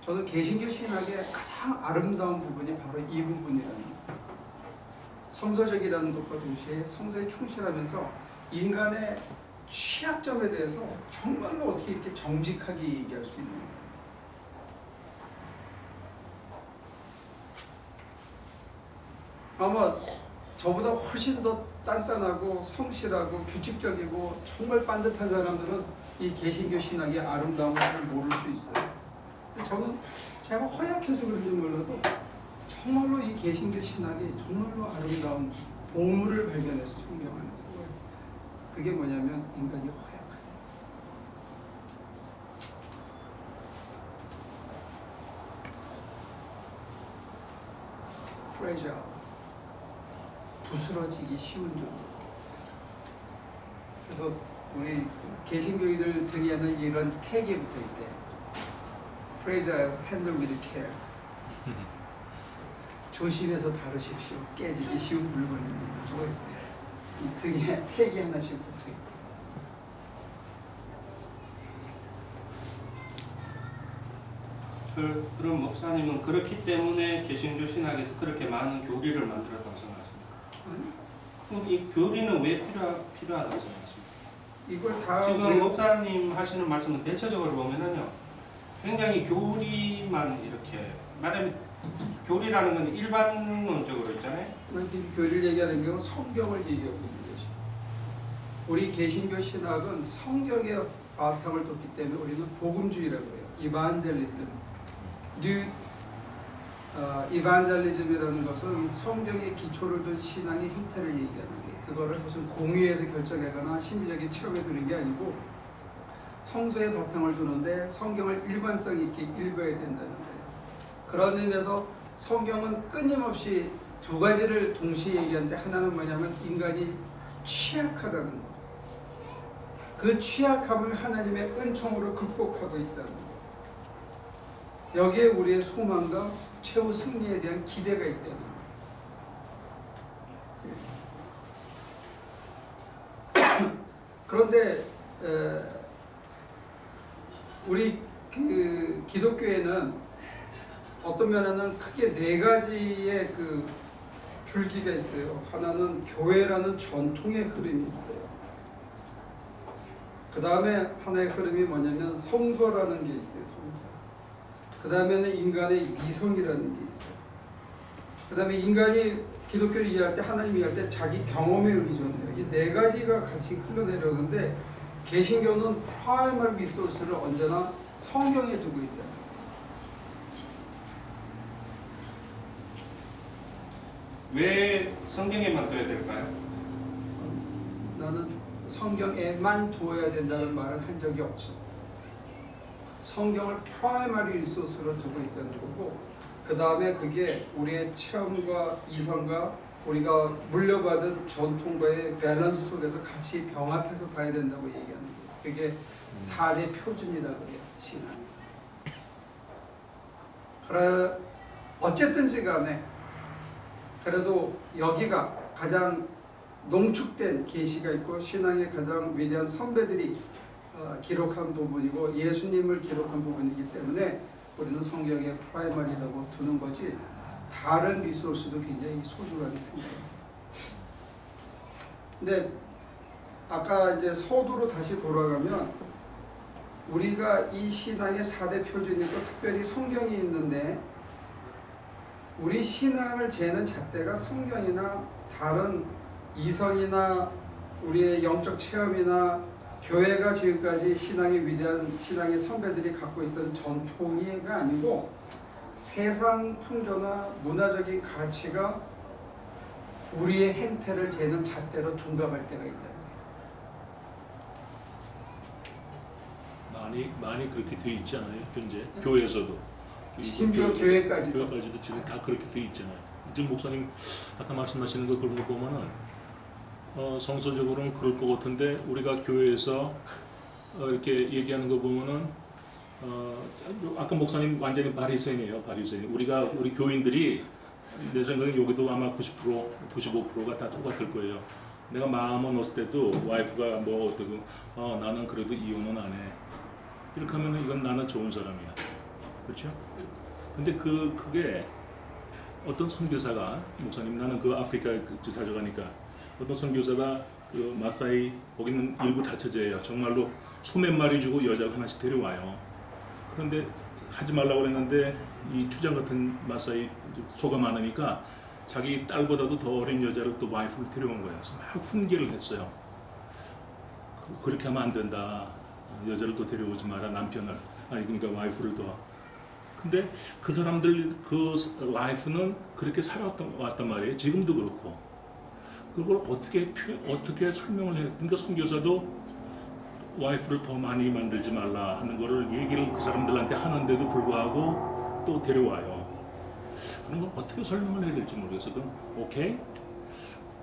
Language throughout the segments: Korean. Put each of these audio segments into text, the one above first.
저는 개신교 신학의 가장 아름다운 부분이 바로 이 부분이라는 거예요. 성서적이라는 것과 동시에 성서에 충실하면서 인간의 취약점에 대해서 정말로 어떻게 이렇게 정직하게 얘기할 수 있는 거예요. 아마 저보다 훨씬 더 단단하고 성실하고 규칙적이고 정말 반듯한 사람들은 이 개신교 신학의 아름다움을 모를 수 있어요. 근데 저는 제가 허약해서 그런지 몰라도 정말로 이 개신교 신학이 정말로 아름다운 보물을 발견해서 성경 안에서 그게 뭐냐면 인간이 허약하다. 프레자 부스러지기 쉬운 정도. 그래서 우리 개신교인들 등에는 이런 태기 붙어 있대. Fragile, handle with care. 조심해서 다루십시오. 깨지기 쉬운 물건입니다. 이 등에 태기 하나씩 붙어 있고. 그럼 목사님은 그렇기 때문에 개신교 신학에서 그렇게 많은 교리를 만들었다고 생각하십니까? 그럼 이 교리는 왜 필요하다고 생각하십니까? 이걸 다 지금 목사님 하시는 말씀은 대체적으로 보면은요, 굉장히 교리만 이렇게 말하면 교리라는 건 일반론적으로 있잖아요. 교리를 얘기하는 경우 성경을 얘기하고 있는 것이. 우리 개신교 신학은 성경의 바탕을 뒀기 때문에 우리는 복음주의라고 해요. 이반젤리즘. 이반젤리즘이라는 것은 성경의 기초를 둔 신앙의 형태를 얘기하는 게, 그거를 무슨 공의에서 결정하거나 심리적인 체험에 두는 게 아니고 성서의 바탕을 두는데 성경을 일관성 있게 읽어야 된다는 거예요. 그런 의미에서 성경은 끊임없이 두 가지를 동시에 얘기하는데, 하나는 뭐냐면 인간이 취약하다는 것, 그 취약함을 하나님의 은총으로 극복하고 있다는 것, 여기에 우리의 소망과 최후 승리에 대한 기대가 있다는 것. 그런데 우리 기독교에는 어떤 면에는 크게 네 가지의 그 줄기가 있어요. 하나는 교회라는 전통의 흐름이 있어요. 그 다음에 하나의 흐름이 뭐냐면 성서라는 게 있어요. 성서. 그 다음에는 인간의 이성이라는 게 있어요. 그 다음에 인간이 기독교를 이해할 때, 하나님 이해할 때 자기 경험에 의존해요. 이 네 가지가 같이 흘러내려오는데, 개신교는 프라이머리 리소스를 언제나 성경에 두고 있다. 왜 성경에만 둬야 될까요? 나는 성경에만 두어야 된다는 말은 한 적이 없어. 성경을 프라이머리 리소스로 두고 있다는 거고, 그 다음에 그게 우리의 체험과 이성과 우리가 물려받은 전통과의 밸런스 속에서 같이 병합해서 봐야 된다고 얘기하는 거예요. 그게 4대 표준이라고 해요, 신앙. 그래, 어쨌든지 간에 그래도 여기가 가장 농축된 계시가 있고 신앙의 가장 위대한 선배들이 기록한 부분이고 예수님을 기록한 부분이기 때문에 우리는 성경의 프라이머리라고 두는 거지, 다른 리소스도 굉장히 소중하게 생각합니다. 근데 아까 이제 서두로 다시 돌아가면 우리가 이 신앙의 4대 표준이 있고 특별히 성경이 있는데, 우리 신앙을 재는 잣대가 성경이나 다른 이성이나 우리의 영적 체험이나 교회가 지금까지 신앙의 위대한 신앙의 선배들이 갖고 있던 전통이가 아니고 세상 풍조나 문화적인 가치가 우리의 행태를 재는 잣대로 둔갑할 때가 있다. 많이 그렇게 돼 있잖아요. 현재 교회에서도. 심지어 교회까지도 지금 다 그렇게 돼 있잖아요. 지금 목사님 아까 말씀하시는 거 그런 거 보면은 성서적으로는 그럴 것 같은데, 우리가 교회에서 이렇게 얘기하는 거 보면은 아까 목사님 완전히 바리새인이에요. 바리새인. 우리 교인들이 내 생각에 여기도 아마 90%, 95%가 다 똑같을 거예요. 내가 마음을 넣을 때도 와이프가 뭐 어떻고 나는 그래도 이혼은 안 해. 이렇게 하면 이건 나는 좋은 사람이야. 그렇죠? 근데 그게 어떤 선교사가 목사님 나는 그 아프리카에 자주 가니까 어떤 선교사가 그 마사이 거기는 일부 다처제예요. 정말로 소 몇 마리 주고 여자를 하나씩 데려와요. 그런데 하지 말라고 그랬는데 이 추장 같은 마사이 소가 많으니까 자기 딸보다도 더 어린 여자를 또 와이프를 데려온 거예요. 그래서 막 훈계를 했어요. 그렇게 하면 안 된다. 여자를 또 데려오지 마라. 남편을 아니 그러니까 와이프를 더. 근데 그 사람들 그 라이프는 그렇게 살아왔단 말이에요. 지금도 그렇고. 그걸 어떻게 설명을 해? 그러니까 선교사도 와이프를 더 많이 만들지 말라 하는 거를 얘기를 그 사람들한테 하는데도 불구하고 또 데려와요. 그런 걸 어떻게 설명을 해야 될지 모르겠어. 그럼 오케이?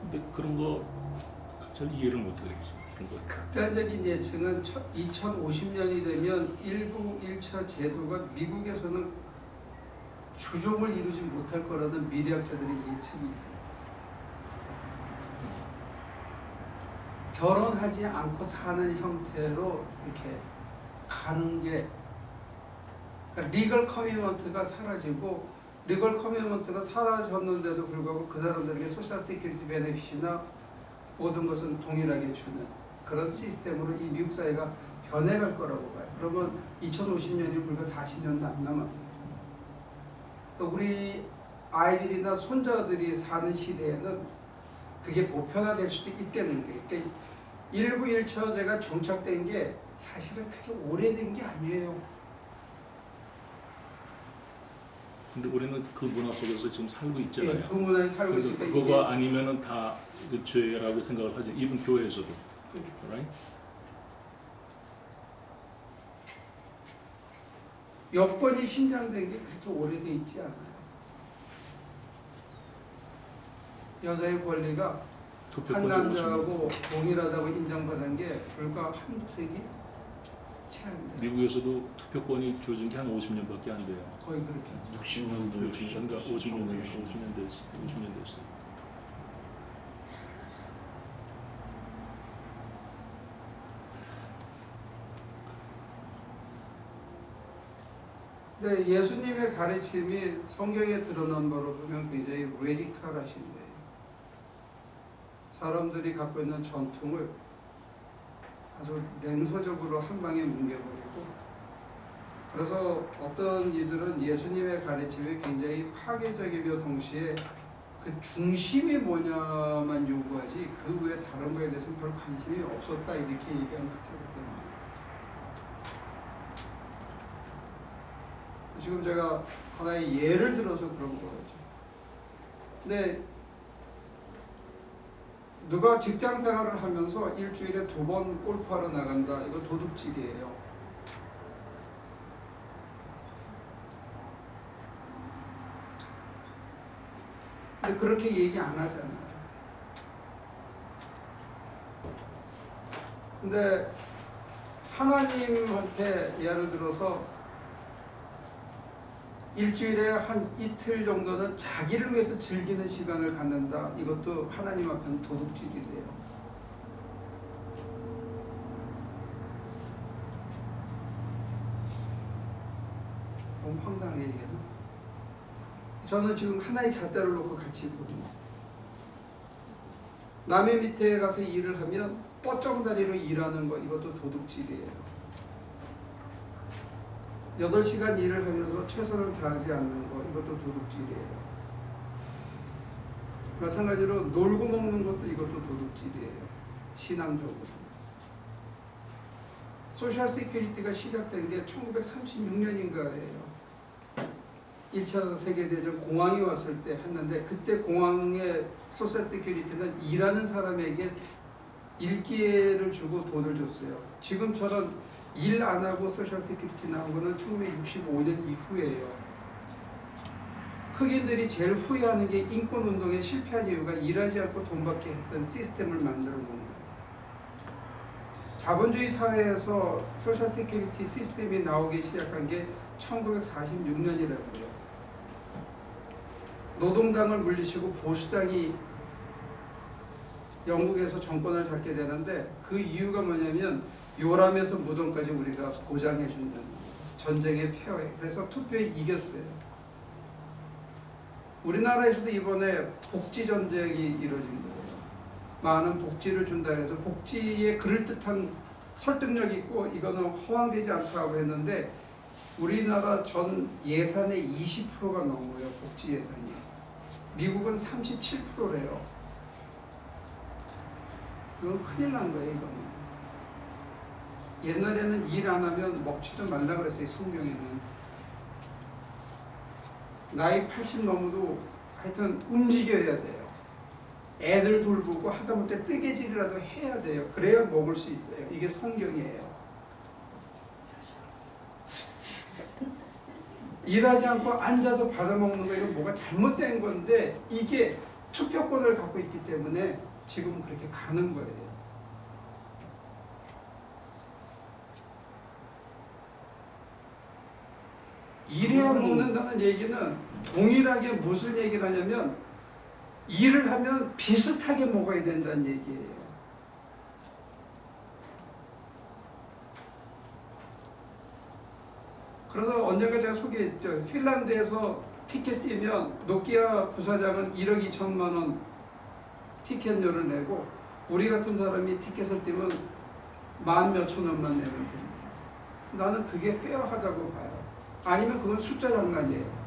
근데 그런 거 잘 이해를 못 하겠어요. 그런 거. 극단적인 예측은 2050년이 되면 1차 제도가 미국에서는 주종을 이루지 못할 거라는 미래학자들의 예측이 있어요. 결혼하지 않고 사는 형태로 이렇게 가는 게 그러니까 리걸 커미먼트가 사라지고 리걸 커미먼트가 사라졌는데도 불구하고 그 사람들에게 소셜 세큐리티 베네핏이나 모든 것은 동일하게 주는 그런 시스템으로 이 미국 사회가 변해갈 거라고 봐요. 그러면 2050년이 불과 40년도 안 남았어요. 우리 아이들이나 손자들이 사는 시대에는 그게 보편화될 수도 있다는 거예요. 그러니까 일부 일처제가 정착된 게 사실은 그렇게 오래된 게 아니에요. 근데 우리는 그 문화 속에서 지금 살고 있잖아요. 예, 그 문화에 살고 그래서 있으니까 그거가 아니면은 다 그 죄라고 생각을 하죠. 이분 교회에서도. Right? 여권이 신장된 게 그렇게 오래돼 있지 않아요. 여자의 권리가 한 남자하고 동일하다고 인정받은 게 불과 한두 세기 채 안 돼요. 미국에서도 투표권이 주어진 게 한 50년밖에 안 돼요. 거의 그렇게. 60년도 50년 됐어요. 근데 예수님의 가르침이 성경에 드러난 바로 보면 굉장히 레디컬하신데 사람들이 갖고 있는 전통을 아주 냉소적으로 한 방에 뭉개버리고 그래서 어떤 이들은 예수님의 가르침이 굉장히 파괴적이며 동시에 그 중심이 뭐냐만 요구하지 그 외에 다른 거에 대해서는 별 관심이 없었다 이렇게 얘기하는 학자들도 많아요. 지금 제가 하나의 예를 들어서 그런 거죠. 근데 누가 직장 생활을 하면서 일주일에 2번 골프하러 나간다. 이거 도둑질이에요. 근데 그렇게 얘기 안 하잖아요. 근데 하나님한테 예를 들어서 일주일에 한 이틀 정도는 자기를 위해서 즐기는 시간을 갖는다. 이것도 하나님 앞에는 도둑질이 돼요. 너무 황당하게 얘기하나? 저는 지금 하나의 잣대를 놓고 같이 있거든요. 남의 밑에 가서 일을 하면 뻗정다리로 일하는 거 이것도 도둑질이에요. 8시간 일을 하면서 최선을 다하지 않는 거 이것도 도둑질이에요. 마찬가지로 놀고 먹는 것도 이것도 도둑질이에요. 신앙적으로. 소셜 세큐리티가 시작된 게 1936년인가예요. 1차 세계대전 공황이 왔을 때 했는데 그때 공황의 소셜 세큐리티는 일하는 사람에게 일기회를 주고 돈을 줬어요. 지금처럼 일 안 하고 소셜 세큐리티 나온 거는 1965년 이후예요. 흑인들이 제일 후회하는 게 인권운동에 실패한 이유가 일하지 않고 돈 받게 했던 시스템을 만들어 놓은 거예요. 자본주의 사회에서 소셜 세큐리티 시스템이 나오기 시작한 게 1946년이라고요. 노동당을 물리치고 보수당이 영국에서 정권을 잡게 되는데 그 이유가 뭐냐면 요람에서 무덤까지 우리가 보장해 준다는 거예요. 전쟁에 패해. 그래서 투표에 이겼어요. 우리나라에서도 이번에 복지 전쟁이 이루어진 거예요. 많은 복지를 준다 해서 복지에 그럴듯한 설득력이 있고 이거는 허황되지 않다고 했는데 우리나라 전 예산의 20%가 넘어요. 복지 예산이. 미국은 37%래요. 이건 큰일 난 거예요. 이거는. 옛날에는 일 안 하면 먹지도 말라 그랬어요. 성경에는. 나이 80 넘어도 하여튼 움직여야 돼요. 애들 돌보고 하다못해 뜨개질이라도 해야 돼요. 그래야 먹을 수 있어요. 이게 성경이에요. 일하지 않고 앉아서 받아먹는 거 이건 뭐가 잘못된 건데 이게 투표권을 갖고 있기 때문에 지금 그렇게 가는 거예요. 일해야 먹는다는 얘기는 동일하게 무슨 얘기를 하냐면 일을 하면 비슷하게 먹어야 된다는 얘기예요. 그래서 언젠가 제가 소개했죠. 핀란드에서 티켓 뛰면 노키아 부사장은 1억 2천만 원 티켓료를 내고 우리 같은 사람이 티켓을 뛰면 1만 몇천 원만 내면 됩니다. 나는 그게 페어하다고 봐요. 아니면 그건 숫자 장난이에요.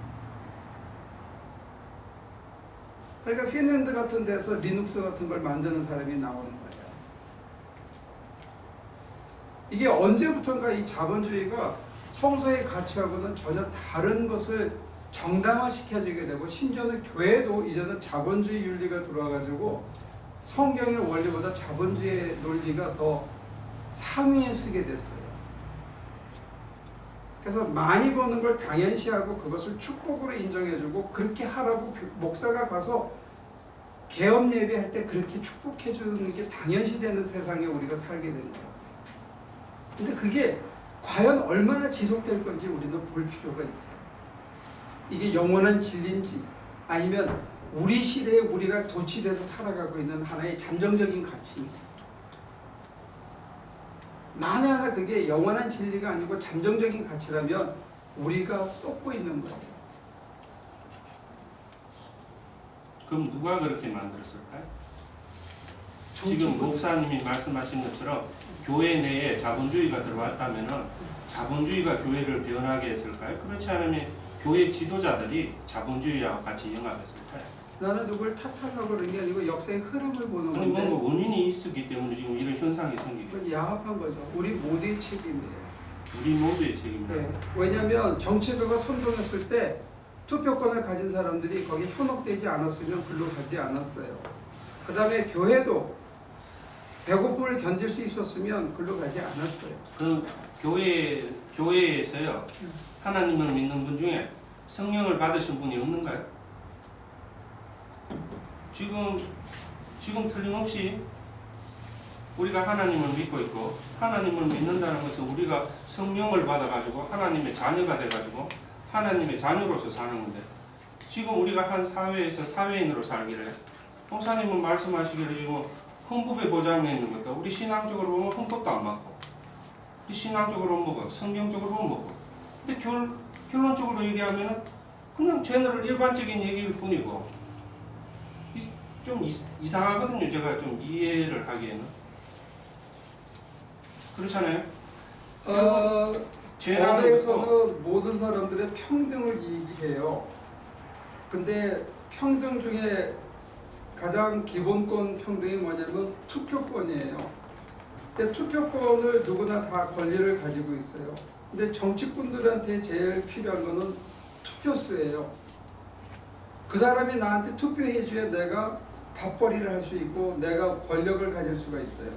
그러니까 핀란드 같은 데서 리눅스 같은 걸 만드는 사람이 나오는 거예요. 이게 언제부턴가 이 자본주의가 성서의 가치하고는 전혀 다른 것을 정당화시켜주게 되고 심지어는 교회도 이제는 자본주의 윤리가 들어와가지고 성경의 원리보다 자본주의의 논리가 더 상위에 쓰게 됐어요. 그래서 많이 버는 걸 당연시하고 그것을 축복으로 인정해주고 그렇게 하라고 목사가 가서 개업 예배할 때 그렇게 축복해주는 게 당연시되는 세상에 우리가 살게 된 거예요. 근데 그게 과연 얼마나 지속될 건지 우리는 볼 필요가 있어요. 이게 영원한 진리인지 아니면 우리 시대에 우리가 도취돼서 살아가고 있는 하나의 잠정적인 가치인지. 만에 하나 그게 영원한 진리가 아니고 잠정적인 가치라면 우리가 쏟고 있는 거예요. 그럼 누가 그렇게 만들었을까요? 지금 목사님이 말씀하신 것처럼 교회 내에 자본주의가 들어왔다면 자본주의가 교회를 변하게 했을까요? 그렇지 않으면 교회 지도자들이 자본주의와 같이 영합했을까요? 나는 누굴 탓하려고 그런 게 아니고 역사의 흐름을 보는 아니 건데 뭔가 원인이 있었기 때문에 지금 이런 현상이 생기게 그건 야합한 거죠. 우리 모두의 책임이에요. 우리 모두의 책임이다. 네. 왜냐하면 정치도가 선동했을 때 투표권을 가진 사람들이 거기 현혹되지 않았으면 글로 가지 않았어요. 그 다음에 교회도 배고픔을 견딜 수 있었으면 글로 가지 않았어요. 그 교회에서요 하나님을 믿는 분 중에 성령을 받으신 분이 없는가요? 지금 틀림없이 우리가 하나님을 믿고 있고 하나님을 믿는다는 것은 우리가 성령을 받아가지고 하나님의 자녀가 돼가지고 하나님의 자녀로서 사는 건데 지금 우리가 한 사회에서 사회인으로 살기를 목사님은 말씀하시기를 지금 헌법에 보장되어 있는 것도 우리 신앙적으로 보면 헌법도 안 맞고 우리 신앙적으로 먹어 성경적으로 먹고 근데 결론적으로 얘기하면 그냥 제너럴 일반적인 얘기일 뿐이고 좀 이상하거든요. 제가 좀 이해를 하기에는 그렇잖아요. 법에서는 모든 사람들의 평등을 얘기해요. 근데 평등 중에 가장 기본권 평등이 뭐냐면 투표권이에요. 근데 투표권을 누구나 다 권리를 가지고 있어요. 근데 정치꾼들한테 제일 필요한 거는 투표수예요. 그 사람이 나한테 투표해줘야 내가 밥벌이를 할 수 있고 내가 권력을 가질 수가 있어요.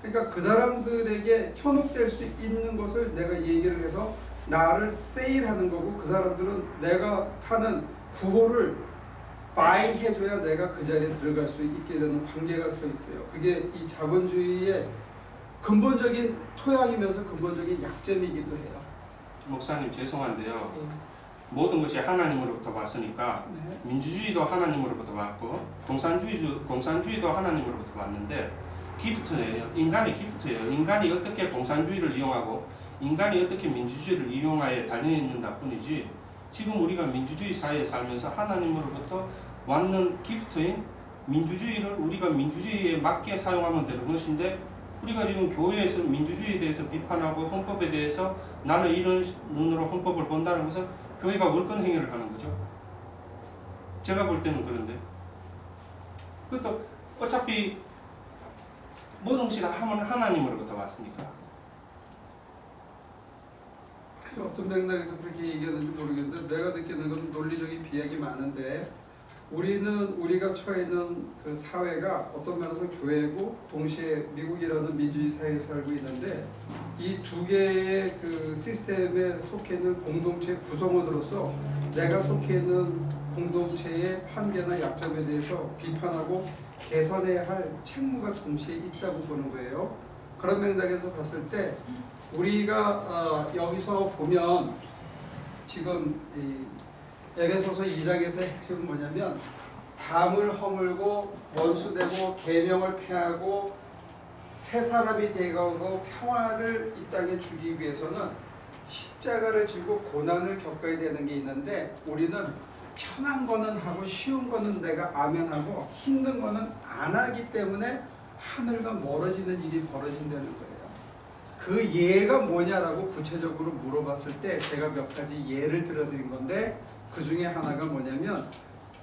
그러니까 그 사람들에게 현혹될 수 있는 것을 내가 얘기를 해서 나를 세일하는 거고 그 사람들은 내가 하는 구호를 바잉해줘야 내가 그 자리에 들어갈 수 있게 되는 관계가 서 있어요. 그게 이 자본주의의 근본적인 토양이면서 근본적인 약점이기도 해요. 목사님 죄송한데요. 모든 것이 하나님으로부터 왔으니까 네. 민주주의도 하나님으로부터 왔고 공산주의도 하나님으로부터 왔는데 기프트예요. 인간의 기프트예요. 인간이 어떻게 공산주의를 이용하고 인간이 어떻게 민주주의를 이용하여 달려있는다 뿐이지 지금 우리가 민주주의 사회에 살면서 하나님으로부터 왔는 기프트인 민주주의를 우리가 민주주의에 맞게 사용하면 되는 것인데 우리가 지금 교회에서 민주주의에 대해서 비판하고 헌법에 대해서 나는 이런 눈으로 헌법을 본다는 것은 교회가 월권 행위를 하는 거죠. 제가 볼 때는 그런데 그것도 어차피 모든 것이 다 하나님으로부터 왔으니까. 어떤 맥락에서 그렇게 얘기하는지 모르겠는데 내가 느끼는 건 논리적인 비약이 많은데 우리가 처해 있는 그 사회가 어떤 면에서 교회고 동시에 미국이라는 민주주의 사회에 살고 있는데 이 두 개의 그 시스템에 속해 있는 공동체 구성원으로서 내가 속해 있는 공동체의 한계나 약점에 대해서 비판하고 개선해야 할 책무가 동시에 있다고 보는 거예요. 그런 맥락에서 봤을 때 우리가 여기서 보면 지금 이 에베소서 2장에서의 핵심은 뭐냐면 담을 허물고 원수되고 계명을 폐하고 새 사람이 되어가고 평화를 이 땅에 주기 위해서는 십자가를 지고 고난을 겪어야 되는 게 있는데 우리는 편한 거는 하고 쉬운 거는 내가 아멘하고 힘든 거는 안 하기 때문에 하늘과 멀어지는 일이 벌어진다는 거예요. 그 예가 뭐냐라고 구체적으로 물어봤을 때 제가 몇 가지 예를 들어드린 건데 그 중에 하나가 뭐냐면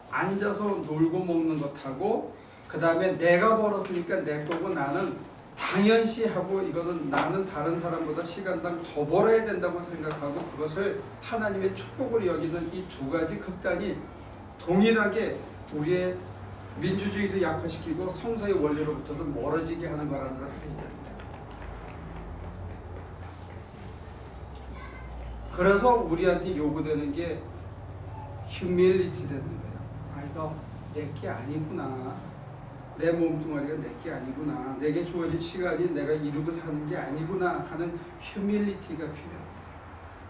앉아서 놀고 먹는 것하고 그 다음에 내가 벌었으니까 내 거고 나는 당연시 하고 이거는 나는 다른 사람보다 시간당 더 벌어야 된다고 생각하고 그것을 하나님의 축복으로 여기는 이 두 가지 극단이 동일하게 우리의 민주주의도 약화시키고 성서의 원리로부터도 멀어지게 하는 거라는 것을 얘기합니다. 그래서 우리한테 요구되는 게 휴밀리티라는 거예요. 아 이거 내게 아니구나. 내 몸뚱아리가 내게 아니구나. 내게 주어진 시간이 내가 이루고 사는 게 아니구나 하는 휴밀리티가 필요해요.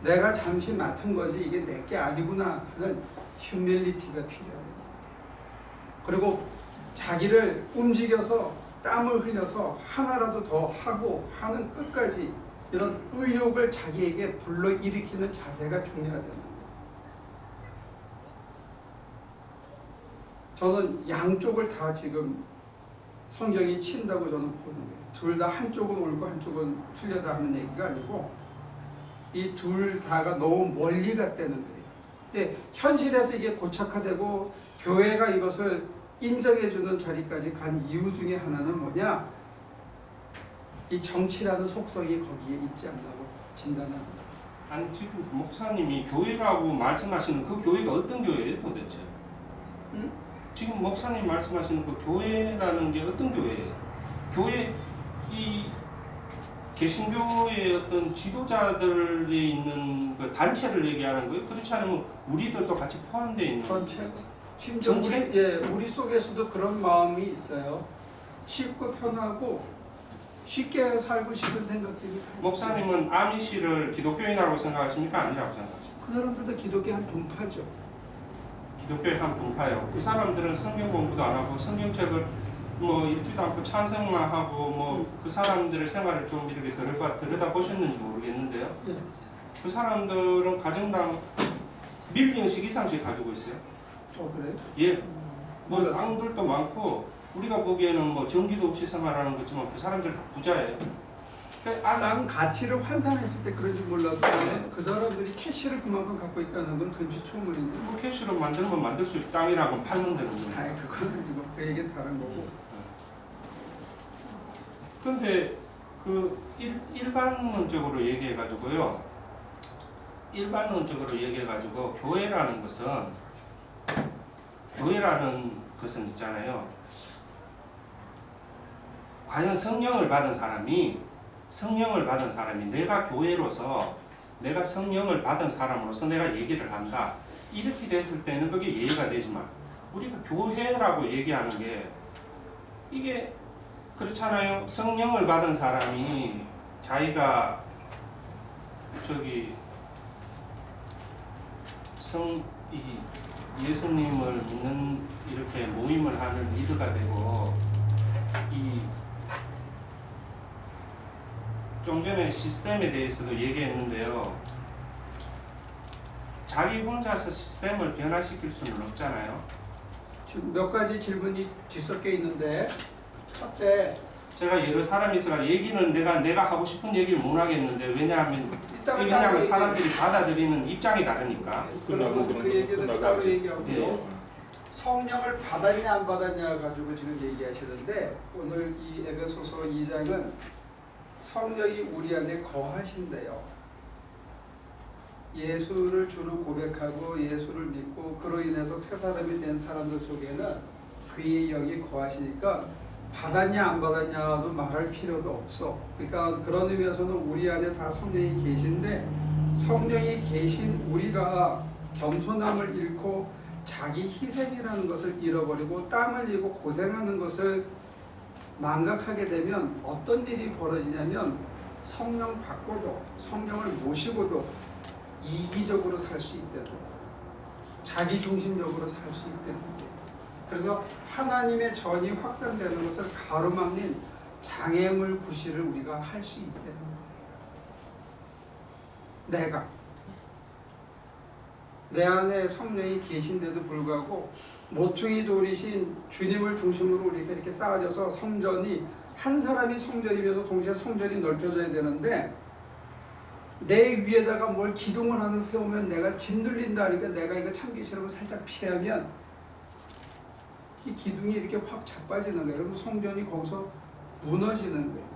내가 잠시 맡은 거지 이게 내게 아니구나 하는 휴밀리티가 필요해요. 그리고 자기를 움직여서 땀을 흘려서 하나라도 더 하고 하는 끝까지 이런 의욕을 자기에게 불러일으키는 자세가 중요하다는 거예요. 저는 양쪽을 다 지금 성경이 친다고 저는 보는 거예요. 둘 다 한쪽은 옳고 한쪽은 틀려다 하는 얘기가 아니고 이 둘 다가 너무 멀리 갔다는 거예요. 근데 현실에서 이게 고착화되고 교회가 이것을 인정해주는 자리까지 간 이유 중에 하나는 뭐냐? 이 정치라는 속성이 거기에 있지 않나고 진단합니다. 아니 지금 목사님이 교회라고 말씀하시는 그 교회가 어떤 교회예요 도대체? 응? 지금 목사님 말씀하시는 그 교회라는 게 어떤 교회예요? 교회 이 개신교의 어떤 지도자들이 있는 그 단체를 얘기하는 거예요? 그렇지 않으면 우리들도 같이 포함되어 있는 전체. 심지어 전체? 우리 속에서도 그런 마음이 있어요. 쉽고 편하고 쉽게 살고 싶은 생각들이. 목사님은 아미시를 기독교인이라고 생각하십니까? 아니라고 생각하십니까? 그 사람들도 기독교 한 분파죠. 기독교의 한 분파요. 그 사람들은 성경 공부도 안 하고 성경책을 뭐 읽지도 않고 찬성만 하고 뭐 그 사람들의 생활을 좀 이렇게 들여다 보셨는지 모르겠는데요. 네. 그 사람들은 가정당 밀리언씩 이상씩 가지고 있어요. 그래요? 예. 뭐 몰랐어요. 땅들도 많고 우리가 보기에는 뭐 전기도 없이 생활하는 거지만 그 사람들 다 부자예요. 땅 가치를 환산했을 때 그런지 몰라도 네. 그 사람들이 캐시를 그만큼 갖고 있다는 건 금시초문인데. 뭐 캐시로 만들면 만들 수 있고 땅이라고 팔면 되는 거예요. 아니 그건 아니고 그 얘기는 다른 거고. 그런데 그 일반론적으로 얘기해가지고요. 일반론적으로 얘기해가지고 교회라는 것은 있잖아요. 과연 성령을 받은 사람이 내가 교회로서 내가 성령을 받은 사람으로서 내가 얘기를 한다. 이렇게 됐을 때는 그게 이해가 되지만 우리가 교회라고 얘기하는 게 이게 그렇잖아요. 성령을 받은 사람이 자기가 예수님을 믿는 이렇게 모임을 하는 리더가 되고 이 좀 전에 시스템에 대해서도 얘기했는데요. 자기 혼자서 시스템을 변화시킬 수는 없잖아요. 지금 몇 가지 질문이 뒤섞여 있는데, 첫째, 제가 여러 사람이 있어가 얘기는 내가 하고 싶은 얘기를 못 하겠는데, 왜냐하면 이따가 사람들이 받아들이는 입장이 다르니까. 그러면 그 얘기는 따로 얘기하고요. 예. 성령을 받았냐 안 받았냐 가지고 지금 얘기하시는데, 오늘 이 에베소서 2장은 성령이 우리 안에 거하신대요. 예수를 주로 고백하고 예수를 믿고 그로 인해서 새 사람이 된 사람들 속에는 그의 영이 거하시니까 받았냐 안 받았냐도 말할 필요도 없어. 그러니까 그런 의미에서는 우리 안에 다 성령이 계신데, 성령이 계신 우리가 겸손함을 잃고 자기 희생이라는 것을 잃어버리고 땀 흘리고 고생하는 것을 망각하게 되면 어떤 일이 벌어지냐면, 성령 받고도 성령을 모시고도 이기적으로 살 수 있다는 거예요. 자기 중심적으로 살 수 있다는 거예요. 그래서 하나님의 전이 확산되는 것을 가로막는 장애물 구실을 우리가 할 수 있다는 거예요. 내 안에 성령이 계신데도 불구하고 모퉁이 돌이신 주님을 중심으로 이렇게 쌓아져서 성전이, 한 사람이 성전이면서 동시에 성전이 넓혀져야 되는데, 내 위에다가 뭘 기둥을 하나 세우면 내가 짓눌린다. 그러니까 내가 이거 참기 싫으면 살짝 피하면 이 기둥이 이렇게 확 자빠지는 거예요. 그럼 성전이 거기서 무너지는 거예요.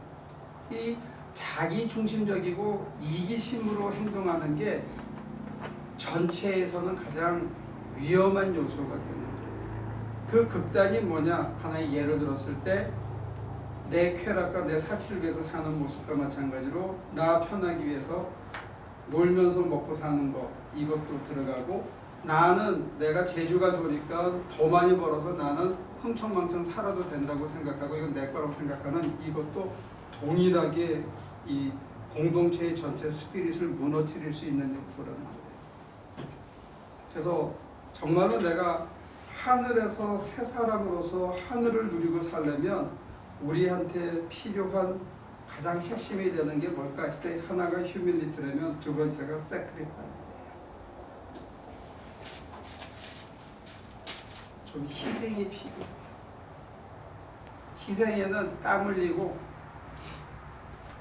이 자기 중심적이고 이기심으로 행동하는 게 전체에서는 가장 위험한 요소가 되는 거예요. 그 극단이 뭐냐? 하나의 예를 들었을 때, 내 쾌락과 내 사치를 위해서 사는 모습과 마찬가지로 나 편하기 위해서 놀면서 먹고 사는 것, 이것도 들어가고, 나는 내가 재주가 좋으니까 더 많이 벌어서 나는 흥청망청 살아도 된다고 생각하고 이건 내 거라고 생각하는 이것도 동일하게 이 공동체의 전체 스피릿을 무너뜨릴 수 있는 요소라는 거예요. 그래서 정말로 내가 하늘에서 새 사람으로서 하늘을 누리고 살려면 우리한테 필요한 가장 핵심이 되는 게 뭘까 했을 때, 하나가 휴밀리티라면 두 번째가 세크리파이스예요. 좀 희생이 필요해요. 희생에는 땀 흘리고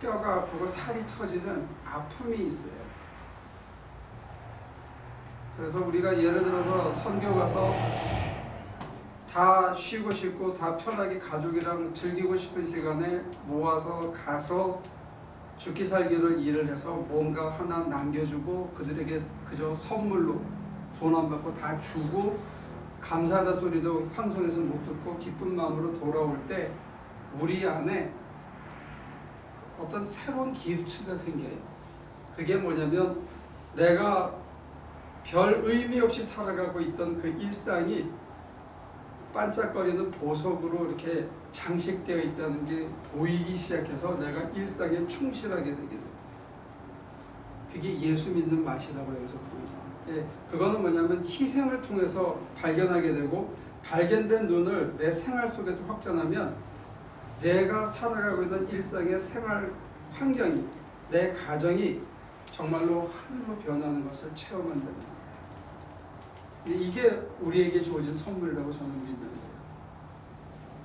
뼈가 아프고 살이 터지는 아픔이 있어요. 그래서 우리가 예를 들어서 선교 가서 다 쉬고 싶고 다 편하게 가족이랑 즐기고 싶은 시간에 모아서 가서 죽기 살기를 일을 해서 뭔가 하나 남겨주고 그들에게 그저 선물로 돈 안 받고 다 주고 감사하다 소리도 방송에서 못 듣고 기쁜 마음으로 돌아올 때 우리 안에 어떤 새로운 기프트가 생겨요. 그게 뭐냐면, 내가 별 의미 없이 살아가고 있던 그 일상이 반짝거리는 보석으로 이렇게 장식되어 있다는 게 보이기 시작해서 내가 일상에 충실하게 되게 돼요. 그게 예수 믿는 맛이라고 여기서 보이죠. 예, 그거는 뭐냐면 희생을 통해서 발견하게 되고, 발견된 눈을 내 생활 속에서 확장하면 내가 살아가고 있는 일상의 생활 환경이, 내 가정이 정말로 하늘로 변하는 것을 체험한다는 거예요. 이게 우리에게 주어진 선물이라고 저는 믿는 거예요.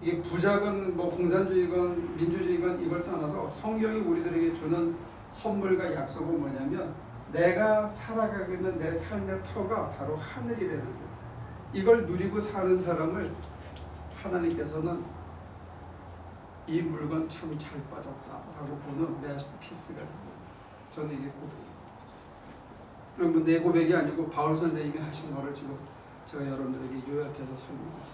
이게 부자건 뭐 공산주의건 민주주의건 이걸 떠나서 성경이 우리들에게 주는 선물과 약속은 뭐냐면, 내가 살아가고 있는 내 삶의 터가 바로 하늘이라는 거예요. 이걸 누리고 사는 사람을 하나님께서는 이 물건 참 잘 빠졌다라고 보는 마스터피스가 됩니다. 저는 이게 고백이에요. 뭐 내 고백이 아니고 바울 선생님이 하신 거를 지금 제가 여러분들에게 요약해서 설명합니다.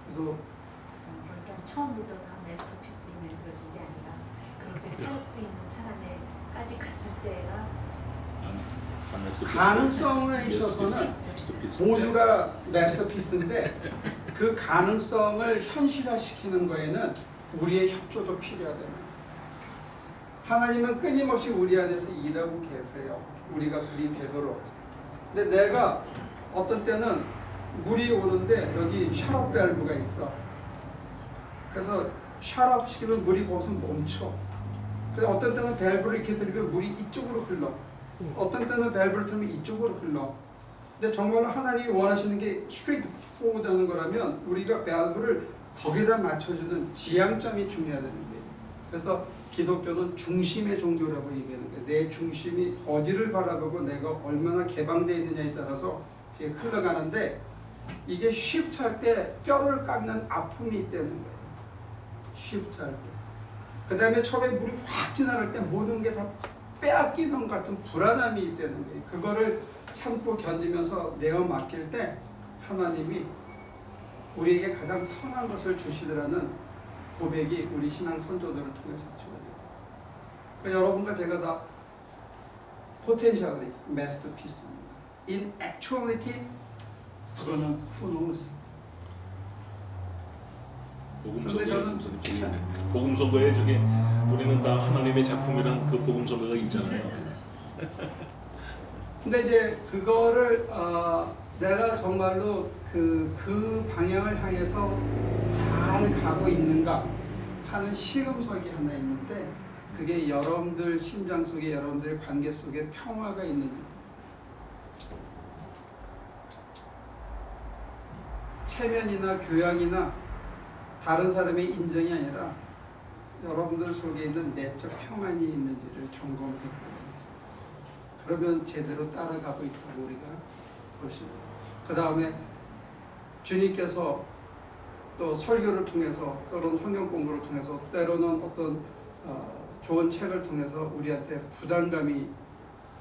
그래서 그러니까 처음부터 다 마스터피스 만들어진 게 아니라 그렇게 살 수 있는 사람에까지 갔을 때가 가능성에 있어서는 모두가 마스터피스인데, 그 가능성을 현실화시키는 거에는 우리의 협조가 필요하다는 거예요. 하나님은 끊임없이 우리 안에서 일하고 계세요. 우리가 그리 되도록. 근데 내가 어떤 때는 물이 오는데 여기 셔럿 밸브가 있어. 그래서 샤랍 시키면 물이 거기서 멈춰. 그래서 어떤 때는 밸브를 이렇게 들이면 물이 이쪽으로 흘러. 어떤 때는 밸브를 틀면 이쪽으로 흘러. 근데 정말로 하나님이 원하시는 게 스트레이트 포워드하는 거라면 우리가 밸브를 거기다 맞춰주는 지향점이 중요하다는 거예요. 그래서 기독교는 중심의 종교라고 얘기하는 거예요. 내 중심이 어디를 바라보고 내가 얼마나 개방되어 있느냐에 따라서 이게 흘러가는데 이게 쉬프트 할 때 뼈를 깎는 아픔이 있다는 거예요. 쉬프트 할 때. 그 다음에 처음에 물이 확 지나갈 때 모든 게 다 빼앗기는 것 같은 불안함이 있다는 거예요. 그거를 참고 견디면서 내어 맡길 때 하나님이 우리에게 가장 선한 것을 주시더라는 고백이 우리 신앙 선조들을 통해서 주어져요. 그러니까 여러분과 제가 다 potentially masterpiece입니다. In actuality 그거는 who knows. 근데 저는 복음 선거에 저기 우리는 다 하나님의 작품이란 그 복음 선거가 있잖아요. 근데 이제 그거를 내가 정말로 그 방향을 향해서 잘 가고 있는가 하는 시험석이 하나 있는데 그게 여러분들 심장 속에 여러분들의 관계 속에 평화가 있는지. 체면이나 교양이나 다른 사람의 인정이 아니라 여러분들 속에 있는 내적 평안이 있는지를 점검해보고 그러면 제대로 따라가고 있다고 우리가 보시고 그 다음에 주님께서 또 설교를 통해서 또는 성경 공부를 통해서 때로는 어떤 좋은 책을 통해서 우리한테 부담감이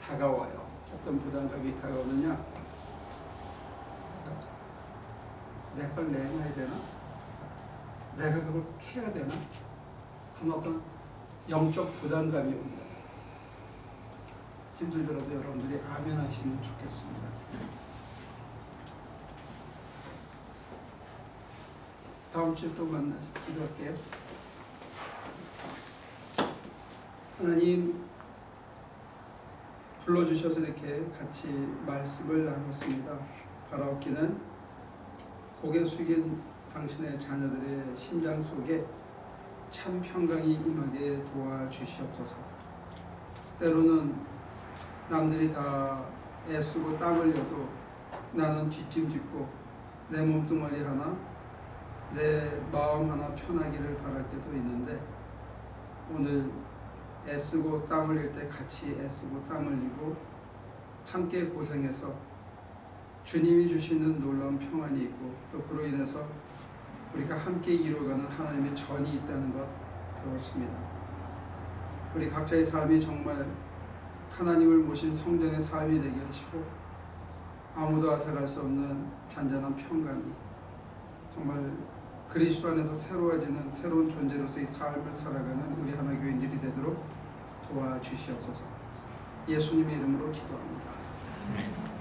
다가와요. 어떤 부담감이 다가오느냐 내 걸 내놔야 되나? 내가 그걸 꼭 해야 되나? 하는 어떤 영적 부담감이 옵니다. 힘들더라도 여러분들이 아멘 하시면 좋겠습니다. 다음 주에 또 만나서 기도할게요. 하나님 불러주셔서 이렇게 같이 말씀을 나눴습니다. 바라옵기는 고개 숙인 당신의 자녀들의 심장 속에 참 평강이 임하게 도와주시옵소서. 때로는 남들이 다 애쓰고 땀 흘려도 나는 뒷짐짓고 내 몸뚱아리 하나 내 마음 하나 편하기를 바랄 때도 있는데 오늘 애쓰고 땀 흘릴 때 같이 애쓰고 땀 흘리고 함께 고생해서 주님이 주시는 놀라운 평안이 있고 또 그로 인해서 우리가 함께 이루어가는 하나님의 전이 있다는 것 배웠습니다. 우리 각자의 삶이 정말 하나님을 모신 성전의 삶이 되게 하시고 아무도 앗아갈 수 없는 잔잔한 평강이 정말 그리스도 안에서 새로워지는 새로운 존재로서의 삶을 살아가는 우리 하나 교인들이 되도록 도와주시옵소서. 예수님의 이름으로 기도합니다.